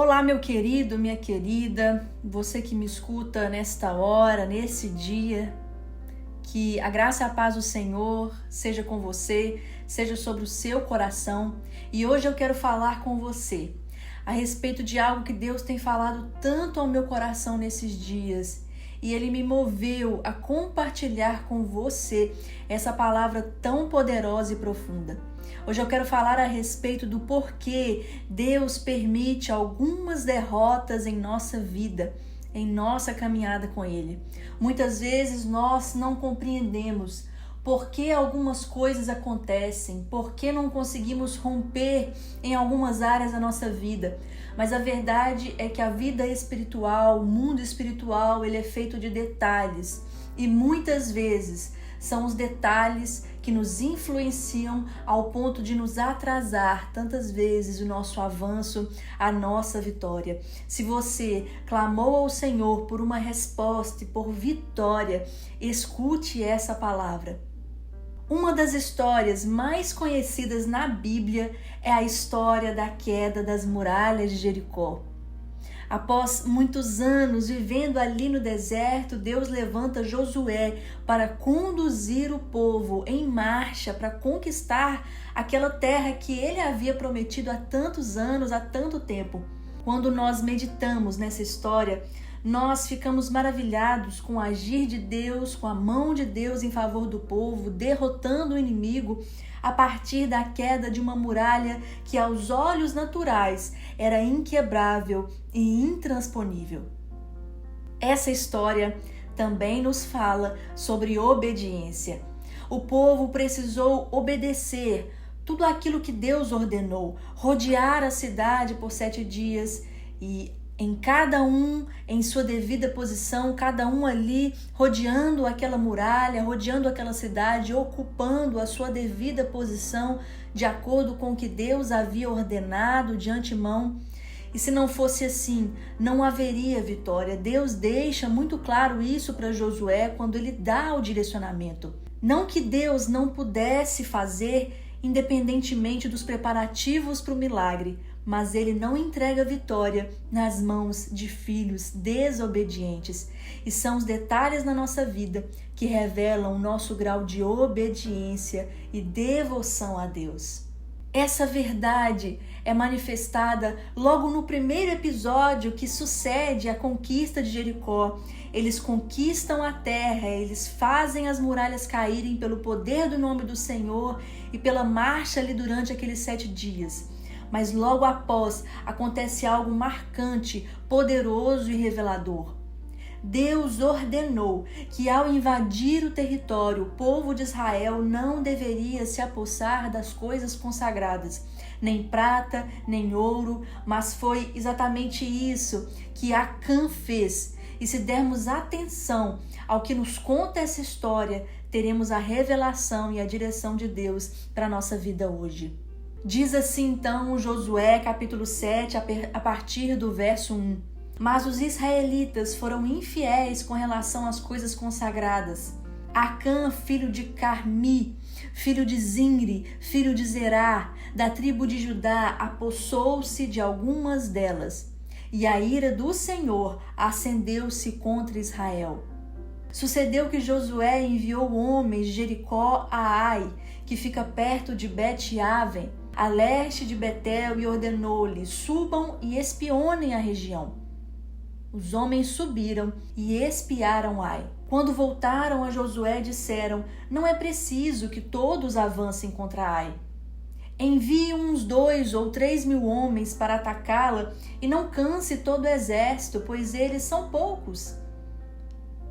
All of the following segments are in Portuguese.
Olá, meu querido, minha querida, você que me escuta nesta hora, nesse dia, que a graça e a paz do Senhor seja com você, seja sobre o seu coração. E hoje eu quero falar com você a respeito de algo que Deus tem falado tanto ao meu coração nesses dias. E Ele me moveu a compartilhar com você essa palavra tão poderosa e profunda. Hoje eu quero falar a respeito do porquê Deus permite algumas derrotas em nossa vida, em nossa caminhada com Ele. Muitas vezes nós não compreendemos por que algumas coisas acontecem, por que não conseguimos romper em algumas áreas da nossa vida. Mas a verdade é que a vida espiritual, o mundo espiritual, ele é feito de detalhes. E muitas vezes são os detalhes que nos influenciam ao ponto de nos atrasar tantas vezes o nosso avanço, a nossa vitória. Se você clamou ao Senhor por uma resposta e por vitória, escute essa palavra. Uma das histórias mais conhecidas na Bíblia é a história da queda das muralhas de Jericó. Após muitos anos vivendo ali no deserto, Deus levanta Josué para conduzir o povo em marcha para conquistar aquela terra que ele havia prometido há tantos anos, há tanto tempo. Quando nós meditamos nessa história, nós ficamos maravilhados com o agir de Deus, com a mão de Deus em favor do povo, derrotando o inimigo a partir da queda de uma muralha que aos olhos naturais era inquebrável e intransponível. Essa história também nos fala sobre obediência. O povo precisou obedecer tudo aquilo que Deus ordenou, rodear a cidade por 7 dias e em cada um em sua devida posição, cada um ali rodeando aquela muralha, rodeando aquela cidade, ocupando a sua devida posição de acordo com o que Deus havia ordenado de antemão. E se não fosse assim, não haveria vitória. Deus deixa muito claro isso para Josué quando ele dá o direcionamento. Não que Deus não pudesse fazer independentemente dos preparativos para o milagre, mas ele não entrega a vitória nas mãos de filhos desobedientes. E são os detalhes na nossa vida que revelam o nosso grau de obediência e devoção a Deus. Essa verdade é manifestada logo no primeiro episódio que sucede a conquista de Jericó. Eles conquistam a terra, eles fazem as muralhas caírem pelo poder do nome do Senhor e pela marcha ali durante aqueles 7 dias. Mas logo após acontece algo marcante, poderoso e revelador. Deus ordenou que ao invadir o território, o povo de Israel não deveria se apossar das coisas consagradas, nem prata, nem ouro, mas foi exatamente isso que Acã fez. E se dermos atenção ao que nos conta essa história, teremos a revelação e a direção de Deus para a nossa vida hoje. Diz assim então Josué capítulo 7, a partir do verso 1. Mas os israelitas foram infiéis com relação às coisas consagradas. Acã, filho de Carmi, filho de Zinri, filho de Zerá, da tribo de Judá, apossou-se de algumas delas. E a ira do Senhor acendeu-se contra Israel. Sucedeu que Josué enviou homens de Jericó a Ai, que fica perto de Bet-Aven, a leste de Betel, e ordenou-lhes: subam e espionem a região. Os homens subiram e espiaram Ai. Quando voltaram a Josué, disseram: não é preciso que todos avancem contra Ai. Envie uns 2 ou 3 mil homens para atacá-la e não canse todo o exército, pois eles são poucos.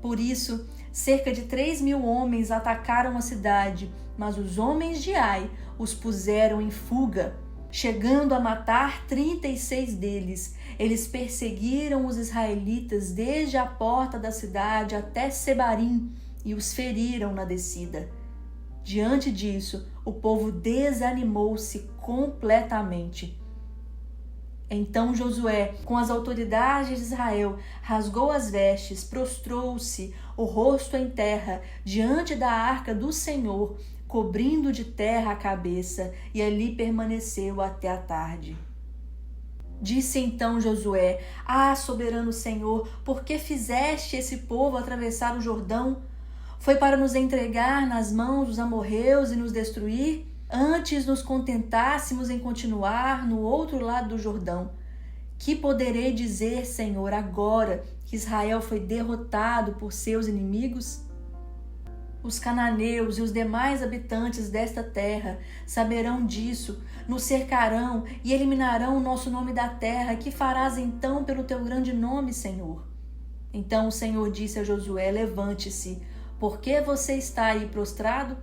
Por isso, cerca de 3 mil homens atacaram a cidade, mas os homens de Ai os puseram em fuga, chegando a matar 36 deles. Eles perseguiram os israelitas desde a porta da cidade até Sebarim e os feriram na descida. Diante disso, o povo desanimou-se completamente. Então Josué, com as autoridades de Israel, rasgou as vestes, prostrou-se, o rosto em terra, diante da arca do Senhor, cobrindo de terra a cabeça, e ali permaneceu até a tarde. Disse então Josué: Ah, soberano Senhor, por que fizeste esse povo atravessar o Jordão? Foi para nos entregar nas mãos dos amorreus e nos destruir? Antes nos contentássemos em continuar no outro lado do Jordão. Que poderei dizer, Senhor, agora que Israel foi derrotado por seus inimigos? Os cananeus e os demais habitantes desta terra saberão disso, nos cercarão e eliminarão o nosso nome da terra. Que farás então pelo teu grande nome, Senhor? Então o Senhor disse a Josué: Levante-se, por que você está aí prostrado?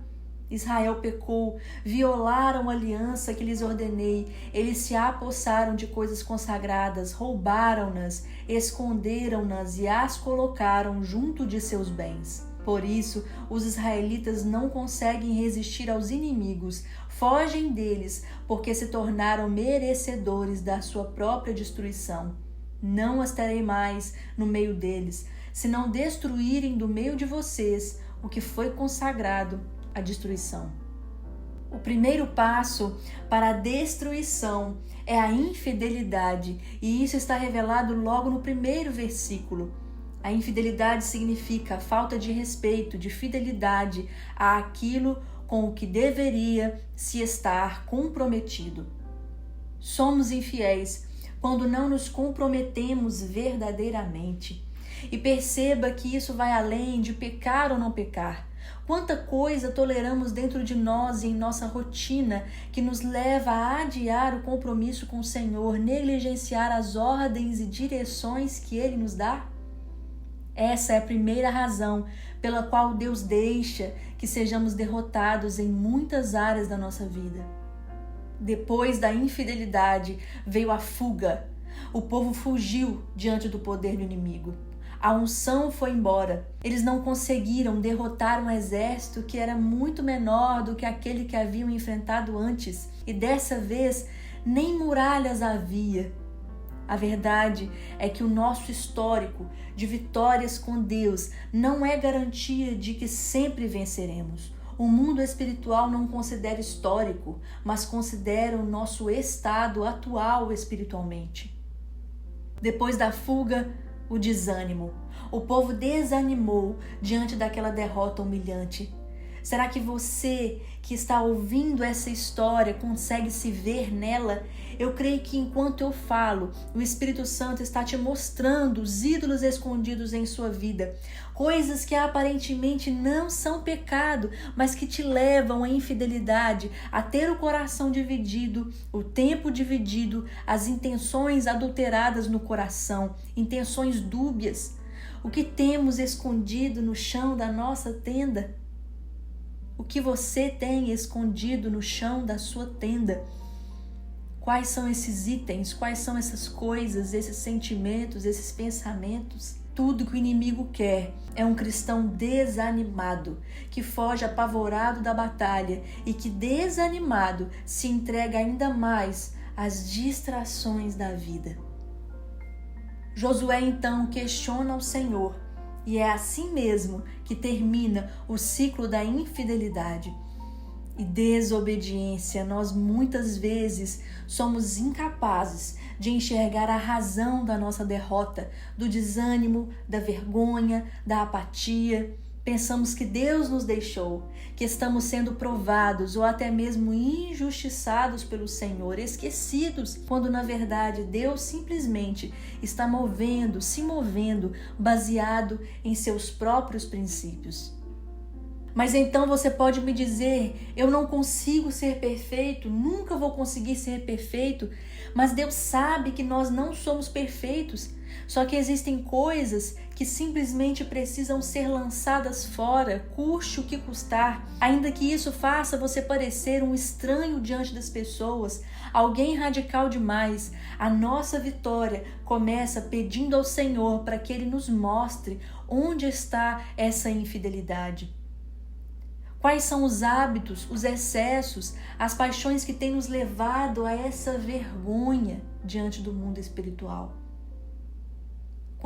Israel pecou, violaram a aliança que lhes ordenei, eles se apossaram de coisas consagradas, roubaram-nas, esconderam-nas e as colocaram junto de seus bens. Por isso, os israelitas não conseguem resistir aos inimigos, fogem deles, porque se tornaram merecedores da sua própria destruição. Não as terei mais no meio deles, se não destruírem do meio de vocês o que foi consagrado à destruição. O primeiro passo para a destruição é a infidelidade, e isso está revelado logo no primeiro versículo. A infidelidade significa falta de respeito, de fidelidade àquilo com o que deveria se estar comprometido. Somos infiéis quando não nos comprometemos verdadeiramente. E perceba que isso vai além de pecar ou não pecar. Quanta coisa toleramos dentro de nós e em nossa rotina que nos leva a adiar o compromisso com o Senhor, negligenciar as ordens e direções que Ele nos dá? Essa é a primeira razão pela qual Deus deixa que sejamos derrotados em muitas áreas da nossa vida. Depois da infidelidade veio a fuga. O povo fugiu diante do poder do inimigo. A unção foi embora. Eles não conseguiram derrotar um exército que era muito menor do que aquele que haviam enfrentado antes. E dessa vez, nem muralhas havia. A verdade é que o nosso histórico de vitórias com Deus não é garantia de que sempre venceremos. O mundo espiritual não considera histórico, mas considera o nosso estado atual espiritualmente. Depois da fuga, o desânimo. O povo desanimou diante daquela derrota humilhante. Será que você que está ouvindo essa história consegue se ver nela? Eu creio que enquanto eu falo, o Espírito Santo está te mostrando os ídolos escondidos em sua vida. Coisas que aparentemente não são pecado, mas que te levam à infidelidade, a ter o coração dividido, o tempo dividido, as intenções adulteradas no coração, intenções dúbias. O que temos escondido no chão da nossa tenda? O que você tem escondido no chão da sua tenda? Quais são esses itens? Quais são essas coisas, esses sentimentos, esses pensamentos? Tudo que o inimigo quer é um cristão desanimado, que foge apavorado da batalha e que, desanimado, se entrega ainda mais às distrações da vida. Josué então questiona o Senhor, e é assim mesmo que termina o ciclo da infidelidade e desobediência. Nós muitas vezes somos incapazes de enxergar a razão da nossa derrota, do desânimo, da vergonha, da apatia. Pensamos que Deus nos deixou, que estamos sendo provados ou até mesmo injustiçados pelo Senhor, esquecidos, quando na verdade Deus simplesmente está se movendo, baseado em seus próprios princípios. Mas então você pode me dizer: eu não consigo ser perfeito, nunca vou conseguir ser perfeito. Mas Deus sabe que nós não somos perfeitos. Só que existem coisas que simplesmente precisam ser lançadas fora, custe o que custar. Ainda que isso faça você parecer um estranho diante das pessoas, alguém radical demais. A nossa vitória começa pedindo ao Senhor para que Ele nos mostre onde está essa infidelidade. Quais são os hábitos, os excessos, as paixões que têm nos levado a essa vergonha diante do mundo espiritual?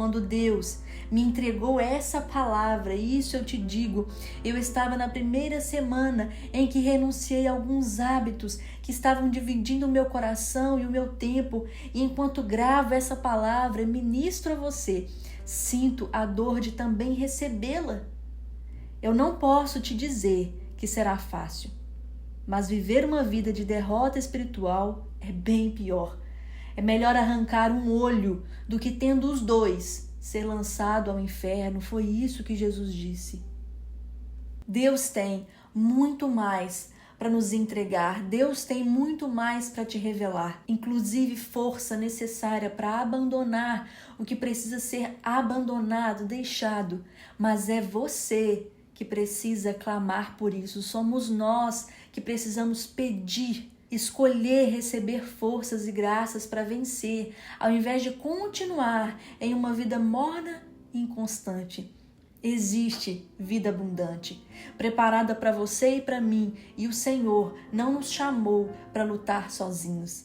quando Deus me entregou essa palavra, isso eu te digo, eu estava na primeira semana em que renunciei a alguns hábitos que estavam dividindo o meu coração e o meu tempo, e enquanto gravo essa palavra, ministro a você, sinto a dor de também recebê-la. Eu não posso te dizer que será fácil, mas viver uma vida de derrota espiritual é bem pior. É melhor arrancar um olho do que, tendo os dois, ser lançado ao inferno. Foi isso que Jesus disse. Deus tem muito mais para nos entregar. Deus tem muito mais para te revelar, inclusive força necessária para abandonar o que precisa ser abandonado, deixado. Mas é você que precisa clamar por isso. Somos nós que precisamos pedir, escolher receber forças e graças para vencer, ao invés de continuar em uma vida morna e inconstante. Existe vida abundante, preparada para você e para mim, e o Senhor não nos chamou para lutar sozinhos.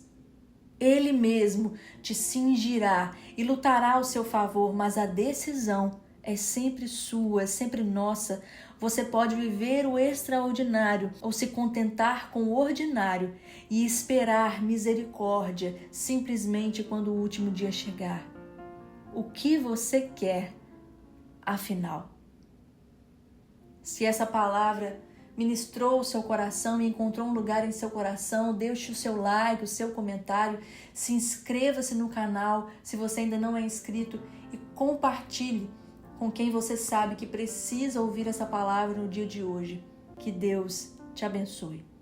Ele mesmo te cingirá e lutará ao seu favor, mas a decisão é sempre sua, é sempre nossa. Você pode viver o extraordinário ou se contentar com o ordinário e esperar misericórdia simplesmente quando o último dia chegar. O que você quer, afinal? Se essa palavra ministrou o seu coração e encontrou um lugar em seu coração, deixe o seu like, o seu comentário, se inscreva-se no canal se você ainda não é inscrito e compartilhe com quem você sabe que precisa ouvir essa palavra no dia de hoje. Que Deus te abençoe.